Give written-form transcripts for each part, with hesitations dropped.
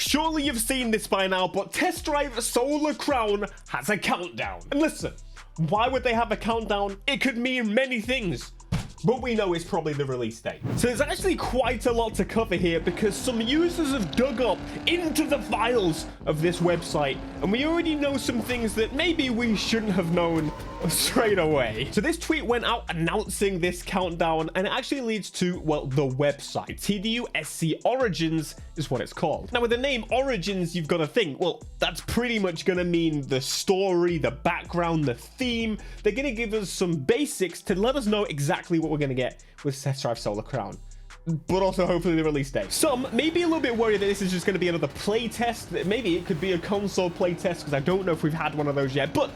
surely you've seen this by now, but Test Drive Solar Crown has a countdown. And listen, why would they have a countdown? It could mean many things, but we know it's probably the release date. So there's actually quite a lot to cover here because some users have dug up into the files of this website, and we already know some things that maybe we shouldn't have known straight away. So this tweet went out announcing this countdown, and it actually leads to, well, the website. TDUSC Origins is what it's called. Now with the name Origins, you've got to think, well, that's pretty much gonna mean the story, the background, the theme. They're gonna give us some basics to let us know exactly what we're gonna get with Test Drive Solar Crown, but also hopefully the release date. Some may be a little bit worried that this is just going to be another playtest. Maybe it could be a console playtest because I don't know if we've had one of those yet. But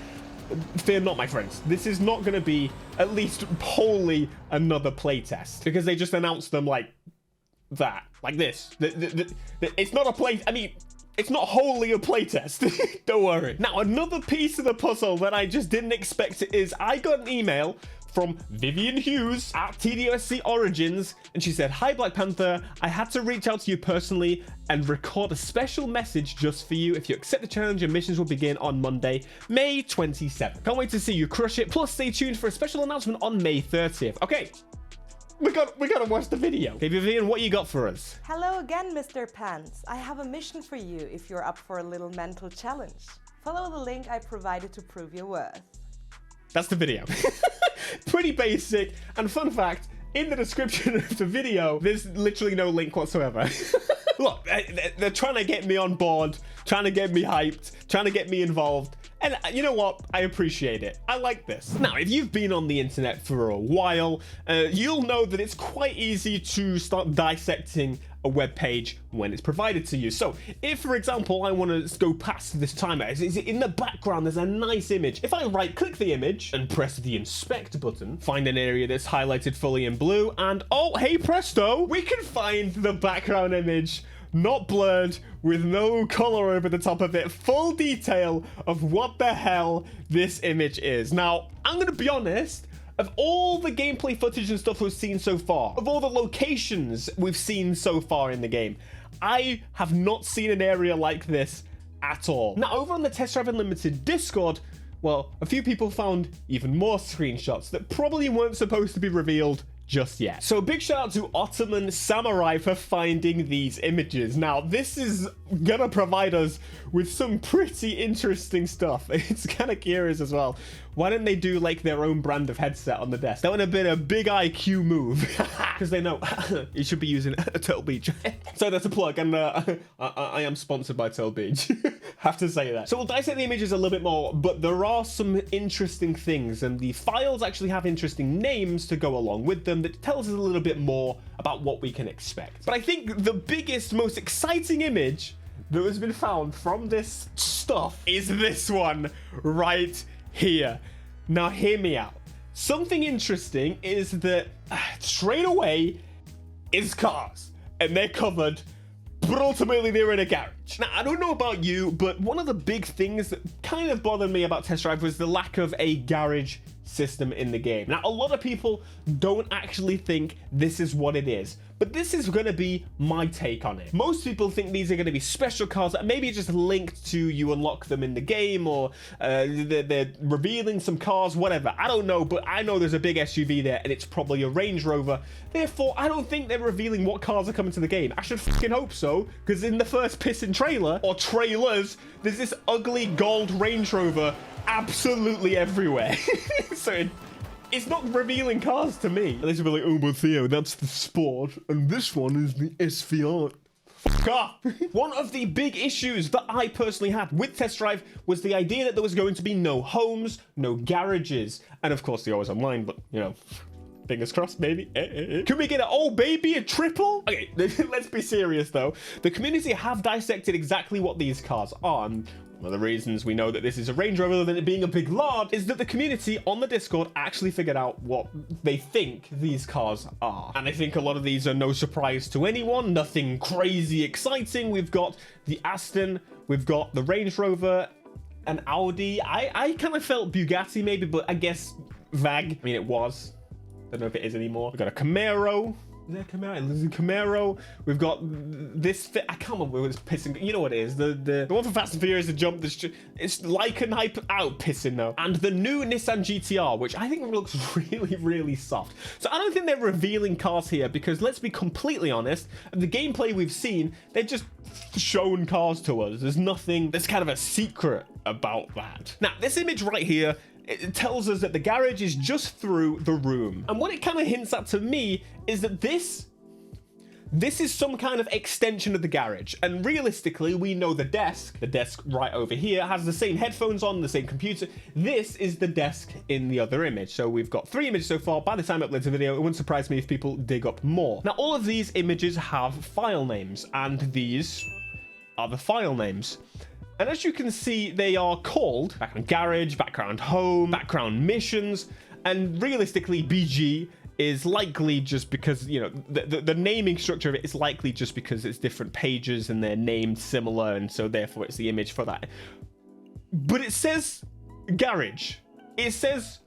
fear not, my friends. This is not going to be at least wholly another playtest because they just announced them like that, like this. It's not a play. I mean, it's not wholly a playtest. Don't worry. Now, another piece of the puzzle that I just didn't expect is I got an email from Vivian Hughes at TDUSC Origins, and she said, "Hi Black Panther, I had to reach out to you personally and record a special message just for you. If you accept the challenge, your missions will begin on Monday, May 27th. Can't wait to see you crush it. Plus, stay tuned for a special announcement on May 30th. Okay, we gotta watch the video. Okay, Vivian, what you got for us? Hello again, Mr. Pants. I have a mission for you if you're up for a little mental challenge. Follow the link I provided to prove your worth." That's the video. Pretty basic. And fun fact, in the description of the video, there's literally no link whatsoever. Look, they're trying to get me on board, trying to get me hyped, trying to get me involved. And you know what? I appreciate it. I like this. Now, if you've been on the internet for a while, you'll know that it's quite easy to start dissecting a web page when it's provided to you. So if, for example, I want to go past this timer, in the background there's a nice image. If I right click the image and press the inspect button, find an area that's highlighted fully in blue, and oh, hey presto, we can find the background image not blurred, with no color over the top of it, full detail of what the hell this image is. Now, I'm gonna be honest, of all the gameplay footage and stuff we've seen so far, of all the locations we've seen so far in the game, I have not seen an area like this at all. Now, over on the Test Drive Unlimited Discord, well, a few people found even more screenshots that probably weren't supposed to be revealed just yet. So a big shout out to Ottoman Samurai for finding these images. Now, this is gonna provide us with some pretty interesting stuff. It's kind of curious as well. Why don't they do like their own brand of headset on the desk? That would have been a big IQ move because they know you should be using a Turtle Beach. So that's a plug, and I am sponsored by Turtle Beach. Have to say that. So we'll dissect the images a little bit more, but there are some interesting things, and the files actually have interesting names to go along with them that tells us a little bit more about what we can expect. But I think the biggest, most exciting image that has been found from this stuff is this one right here. Now hear me out. Something interesting is that straight away is cars, and they're covered, but ultimately they're in a garage. Now, I don't know about you, but one of the big things that kind of bothered me about Test Drive was the lack of a garage system in the game. Now, a lot of people don't actually think this is what it is, but this is going to be my take on it. Most people think these are going to be special cars that maybe just linked to you unlock them in the game, or they're revealing some cars, whatever. I don't know, but I know there's a big SUV there, and it's probably a Range Rover. Therefore, I don't think they're revealing what cars are coming to the game. I should fucking hope so, because in the first pissin' trailer, or trailers, there's this ugly gold Range Rover absolutely everywhere. So it's not revealing cars to me. And they should be like, "Oh, but Theo, that's the Sport, and this one is the SV. Fuck off. One of the big issues that I personally had with Test Drive was the idea that there was going to be no homes, no garages, and of course the always online, but you know, fingers crossed, maybe. Can we get a, oh baby, a triple? Okay, let's be serious though. The community have dissected exactly what these cars are, and one of the reasons we know that this is a Range Rover than it being a big lot is that the community on the Discord actually figured out what they think these cars are. And I think a lot of these are no surprise to anyone, nothing crazy exciting. We've got the Aston, we've got the Range Rover, an Audi. I kind of felt Bugatti maybe, but I guess VAG. I mean, it was. Don't know if it is anymore. We've got a Camaro. Is there a Camaro? There's a Camaro. We've got this. I can't remember what it's pissing. You know what it is? The one for Fast and Furious, the jump. It's like an hype out pissing now. And the new Nissan GTR, which I think looks really, really soft. So I don't think they're revealing cars here because let's be completely honest. The gameplay we've seen, they've just shown cars to us. There's nothing. There's kind of a secret about that. Now, this image right here, it tells us that the garage is just through the room. And what it kind of hints at to me is that this is some kind of extension of the garage. And realistically, we know the desk right over here, has the same headphones on, the same computer. This is the desk in the other image. So we've got 3 images so far. By the time I upload the video, it wouldn't surprise me if people dig up more. Now, all of these images have file names, and these are the file names. And as you can see, they are called background garage, background home, background missions, and realistically, BG is likely just because, you know, the naming structure of it is likely just because it's different pages and they're named similar, and so therefore it's the image for that. But it says garage. It says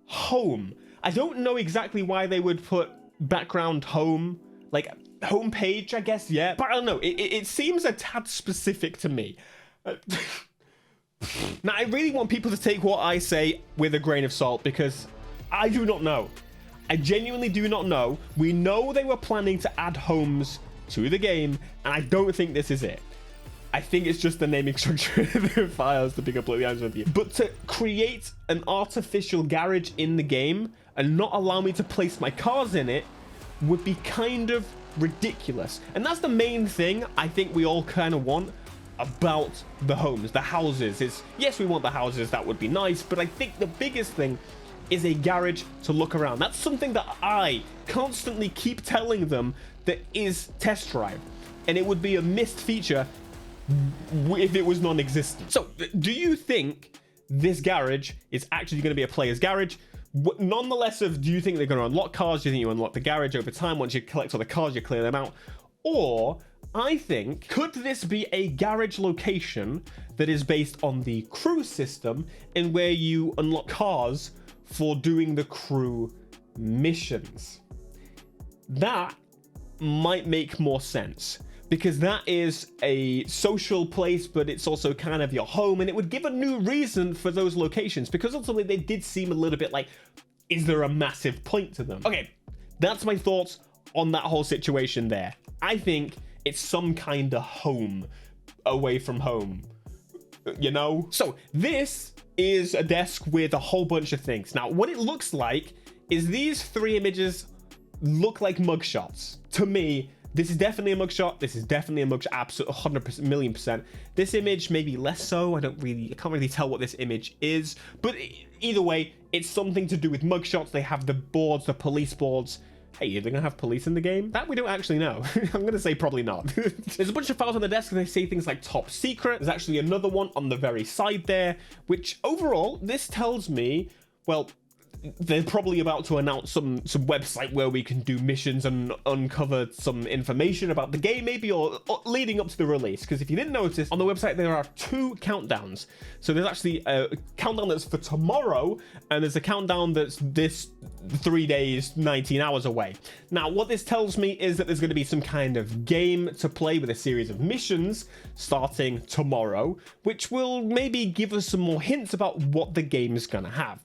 home. I don't know exactly why they would put background home, like home page, I guess, yeah. But I don't know. It seems a tad specific to me. Now, I really want people to take what I say with a grain of salt because I do not know. I genuinely do not know. We know they were planning to add homes to the game, and I don't think this is it. I think it's just the naming structure of the files, to be completely honest with you. But to create an artificial garage in the game and not allow me to place my cars in it would be kind of ridiculous. And that's the main thing I think we all kind of want about the homes, the houses. Is yes, we want the houses, that would be nice, but I think the biggest thing is a garage to look around. That's something that I constantly keep telling them that is Test Drive, and it would be a missed feature if it was non-existent. So do you think this garage is actually going to be a player's garage? Nonetheless, do you think they're going to unlock cars? Do you think you unlock the garage over time? Once you collect all the cars, you clear them out? Or I think, could this be a garage location that is based on the crew system in where you unlock cars for doing the crew missions? That might make more sense because that is a social place, but it's also kind of your home, and it would give a new reason for those locations because ultimately they did seem a little bit like, is there a massive point to them? Okay, that's my thoughts on that whole situation there. I think it's some kind of home away from home, you know? So this is a desk with a whole bunch of things. Now, what it looks like is these 3 images look like mugshots. To me, this is definitely a mugshot. This is definitely a mugshot, absolutely 100%, million percent. This image, maybe less so. I can't really tell what this image is. But either way, it's something to do with mugshots. They have the boards, the police boards. Hey, are they gonna have police in the game? That we don't actually know. I'm gonna say probably not. There's a bunch of files on the desk and they say things like top secret. There's actually another one on the very side there, which overall, this tells me, well, they're probably about to announce some website where we can do missions and uncover some information about the game, maybe, or leading up to the release. Because if you didn't notice, on the website there are 2 countdowns. So there's actually a countdown that's for tomorrow, and there's a countdown that's this 3 days, 19 hours away. Now, what this tells me is that there's going to be some kind of game to play with a series of missions starting tomorrow, which will maybe give us some more hints about what the game is going to have.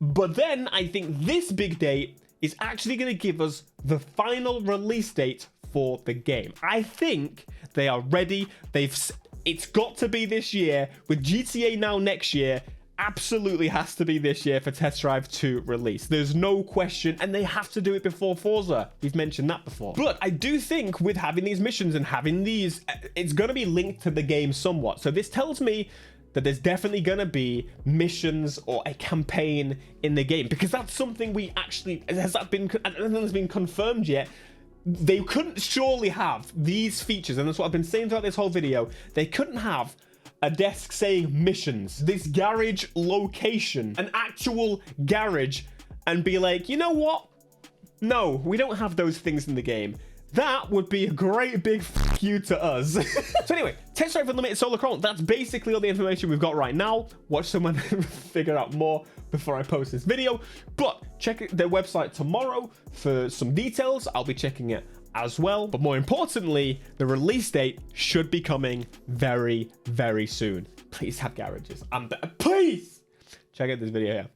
But then I think this big date is actually going to give us the final release date for the game. I think they are ready. It's got to be this year. With GTA now next year, absolutely has to be this year for Test Drive 2 release. There's no question, and they have to do it before Forza. We've mentioned that before. But I do think with having these missions and having these, it's going to be linked to the game somewhat. So this tells me that there's definitely going to be missions or a campaign in the game, because that's something we actually, has that been, I don't think it's been confirmed yet. They couldn't surely have these features, and that's what I've been saying throughout this whole video. They couldn't have a desk saying missions, this garage location, an actual garage, and be like, you know what? No, we don't have those things in the game. That would be a great big fuck you to us. So anyway, test drive unlimited solar chrome. That's basically all the information we've got right now. Watch someone figure out more before I post this video. But check their website tomorrow for some details. I'll be checking it as well. But more importantly, the release date should be coming very, very soon. Please have garages. Please check out this video here.